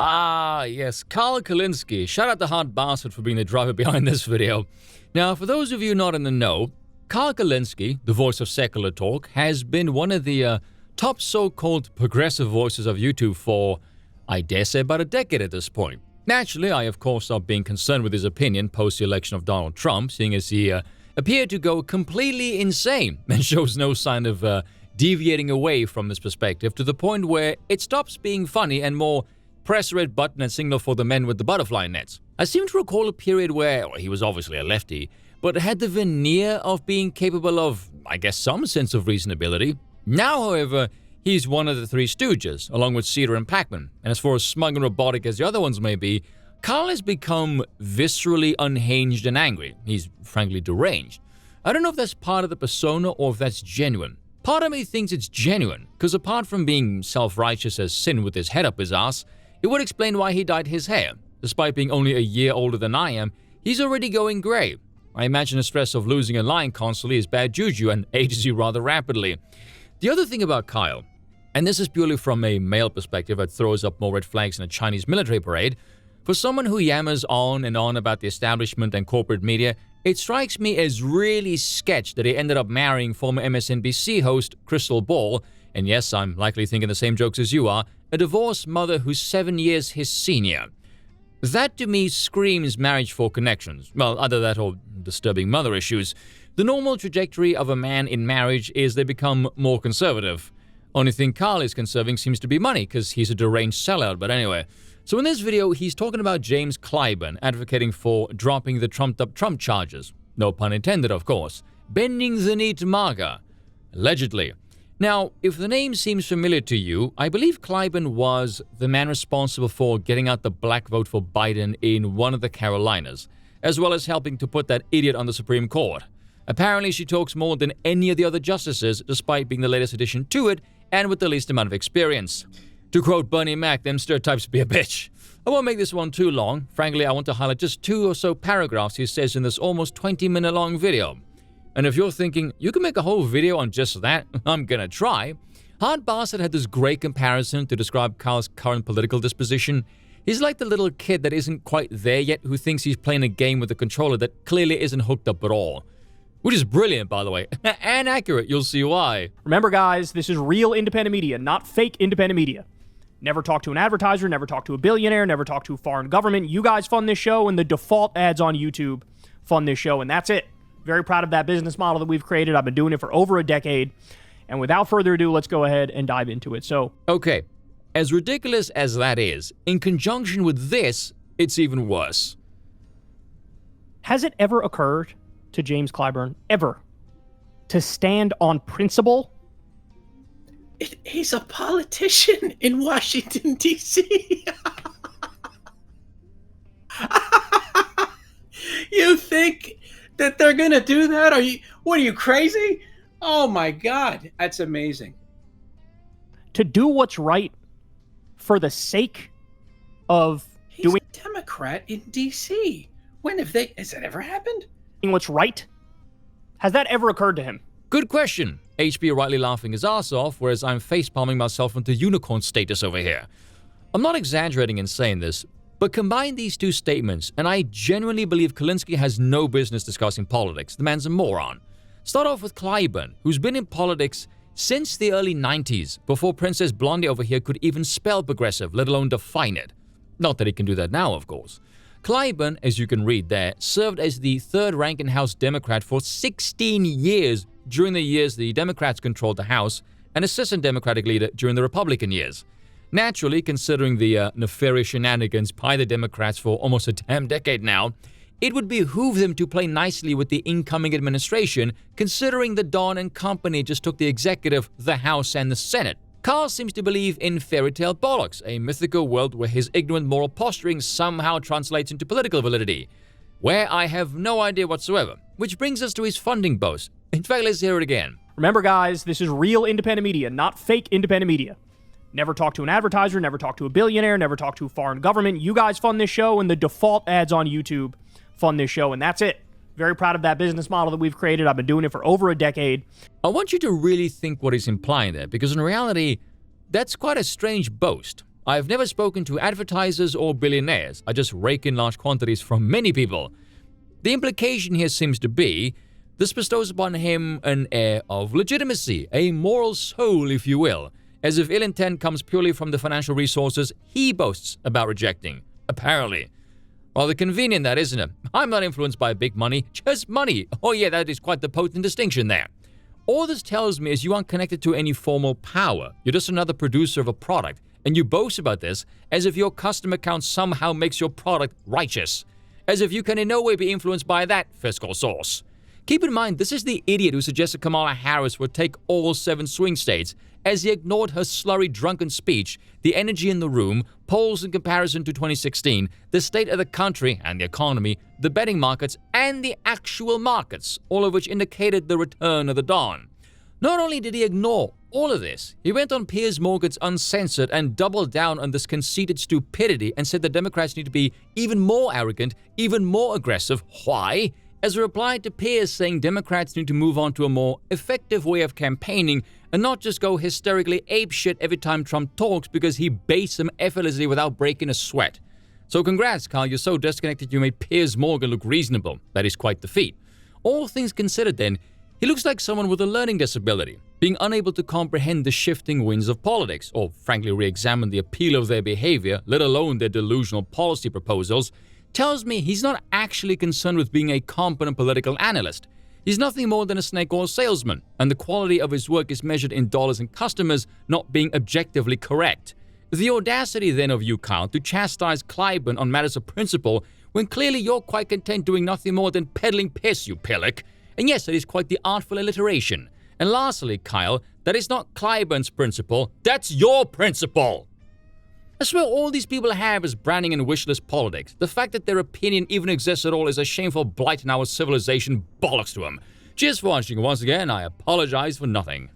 Ah, yes, Carl Kulinski. Shout out to Hot Bastard for being the driver behind this video. Now, for those of you not in the know, Carl Kulinski, the voice of secular talk, has been one of the top so-called progressive voices of YouTube for, I dare say, about a decade at this point. Naturally, I of course stopped being concerned with his opinion post the election of Donald Trump, seeing as he appeared to go completely insane and shows no sign of deviating away from this perspective to the point where it stops being funny and more press red button and signal for the men with the butterfly nets. I seem to recall a period where he was obviously a lefty, but had the veneer of being capable of, I guess, some sense of reasonability. Now, however, he's one of the Three Stooges, along with Cedar and Pac-Man, and as far as smug and robotic as the other ones may be, Carl has become viscerally unhinged and angry. He's frankly deranged. I don't know if that's part of the persona or if that's genuine. Part of me thinks it's genuine, because apart from being self-righteous as sin with his head up his ass, it would explain why he dyed his hair. Despite being only a year older than I am, he's already going grey. I imagine the stress of losing a line constantly is bad juju and ages you rather rapidly. The other thing about Kyle, and this is purely from a male perspective that throws up more red flags in a Chinese military parade, for someone who yammers on and on about the establishment and corporate media, it strikes me as really sketch that he ended up marrying former MSNBC host Crystal Ball, and yes, I'm likely thinking the same jokes as you are, a divorced mother who's 7 years his senior. That to me screams marriage for connections. Well, either that or disturbing mother issues. The normal trajectory of a man in marriage is they become more conservative. Only thing Carl is conserving seems to be money, because he's a deranged sellout, but anyway. So in this video, he's talking about James Clyburn advocating for dropping the trumped-up Trump charges. No pun intended, of course. Bending the knee to MAGA. Allegedly. Now, if the name seems familiar to you, I believe Clyburn was the man responsible for getting out the black vote for Biden in one of the Carolinas, as well as helping to put that idiot on the Supreme Court. Apparently, she talks more than any of the other justices, despite being the latest addition to it and with the least amount of experience. To quote Bernie Mac, them stereotypes be a bitch. I won't make this one too long. Frankly, I want to highlight just 2 or so paragraphs he says in this almost 20-minute long video. And if you're thinking, you can make a whole video on just that, I'm gonna try. Hot Bastard had this great comparison to describe Kyle's current political disposition. He's like the little kid that isn't quite there yet who thinks he's playing a game with a controller that clearly isn't hooked up at all. Which is brilliant, by the way, and accurate, you'll see why. Remember, guys, this is real independent media, not fake independent media. Never talk to an advertiser, never talk to a billionaire, never talk to a foreign government. You guys fund this show, and the default ads on YouTube fund this show, and that's it. Very proud of that business model that we've created. I've been doing it for over a decade. And without further ado, let's go ahead and dive into it. Okay, as ridiculous as that is, in conjunction with this, it's even worse. Has it ever occurred to James Clyburn, ever, to stand on principle? He's a politician in Washington, D.C. You think that they're going to do that? What are you, crazy? Oh my God, that's amazing. To do what's right for the sake of He's a Democrat in D.C. Has that ever happened? What's right? Has that ever occurred to him? Good question. HB rightly laughing his ass off, whereas I'm facepalming myself into unicorn status over here. I'm not exaggerating in saying this, but combine these two statements, and I genuinely believe Kulinski has no business discussing politics. The man's a moron. Start off with Clyburn, who's been in politics since the early 90s, before Princess Blondie over here could even spell progressive, let alone define it. Not that he can do that now, of course. Clyburn, as you can read there, served as the third-ranking House Democrat for 16 years during the years the Democrats controlled the House, and assistant Democratic leader during the Republican years. Naturally, considering the nefarious shenanigans by the Democrats for almost a damn decade now, it would behoove them to play nicely with the incoming administration, considering the Don and company just took the executive, the House, and the Senate. Carl seems to believe in fairy tale bollocks, a mythical world where his ignorant moral posturing somehow translates into political validity, where I have no idea whatsoever. Which brings us to his funding boast. In fact, let's hear it again. Remember, guys, this is real independent media, not fake independent media. Never talk to an advertiser, never talk to a billionaire, never talk to a foreign government. You guys fund this show, and the default ads on YouTube fund this show, and that's it. Very proud of that business model that we've created. I've been doing it for over a decade. I want you to really think what he's implying there, because in reality, that's quite a strange boast. I've never spoken to advertisers or billionaires. I just rake in large quantities from many people. The implication here seems to be this bestows upon him an air of legitimacy, a moral soul, if you will, as if ill intent comes purely from the financial resources he boasts about rejecting. Apparently. Rather convenient, that, isn't it? I'm not influenced by big money, just money. Oh yeah, that is quite the potent distinction there. All this tells me is you aren't connected to any formal power. You're just another producer of a product, and you boast about this as if your customer count somehow makes your product righteous, as if you can in no way be influenced by that fiscal source. Keep in mind, this is the idiot who suggested Kamala Harris would take all 7 swing states, as he ignored her slurry, drunken speech, the energy in the room, polls in comparison to 2016, the state of the country and the economy, the betting markets, and the actual markets, all of which indicated the return of the dawn. Not only did he ignore all of this, he went on Piers Morgan's Uncensored and doubled down on this conceited stupidity and said the Democrats need to be even more arrogant, even more aggressive. Why? As a reply to Piers saying Democrats need to move on to a more effective way of campaigning and not just go hysterically apeshit every time Trump talks because he baits them effortlessly without breaking a sweat. So congrats, Carl, you're so disconnected you made Piers Morgan look reasonable. That is quite the feat. All things considered then, he looks like someone with a learning disability, being unable to comprehend the shifting winds of politics, or frankly re-examine the appeal of their behavior, let alone their delusional policy proposals, tells me he's not actually concerned with being a competent political analyst. He's nothing more than a snake oil salesman, and the quality of his work is measured in dollars and customers, not being objectively correct. The audacity then of you, Kyle, to chastise Clyburn on matters of principle when clearly you're quite content doing nothing more than peddling piss, you pillock. And yes, that is quite the artful alliteration. And lastly, Kyle, that is not Clyburn's principle, that's your principle! I swear all these people have is branding and wish list politics. The fact that their opinion even exists at all is a shameful blight in our civilization. Bollocks to them. Cheers for watching. Once again, I apologize for nothing.